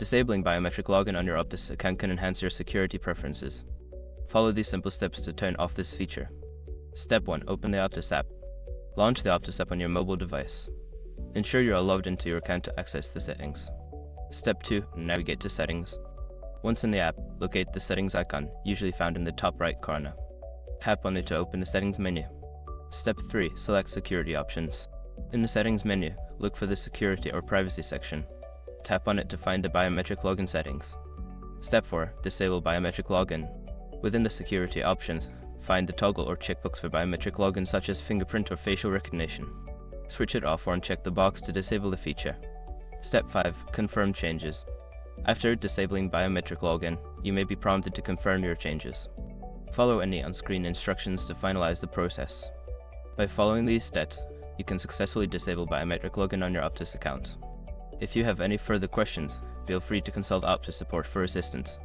Disabling biometric login on your Optus account can enhance your security preferences. Follow these simple steps to turn off this feature. Step 1. Open the Optus app. Launch the Optus app on your mobile device. Ensure you are logged into your account to access the settings. Step 2. Navigate to Settings. Once in the app, locate the Settings icon, usually found in the top right corner. Tap on it to open the Settings menu. Step 3. Select Security Options. In the Settings menu, look for the Security or Privacy section. Tap on it to find the Biometric Login settings. Step 4. Disable Biometric Login. Within the Security options, find the toggle or checkbox for biometric login such as fingerprint or facial recognition. Switch it off or uncheck the box to disable the feature. Step 5. Confirm changes. After disabling biometric login, you may be prompted to confirm your changes. Follow any on-screen instructions to finalize the process. By following these steps, you can successfully disable biometric login on your Optus account. If you have any further questions, feel free to consult Optus support for assistance.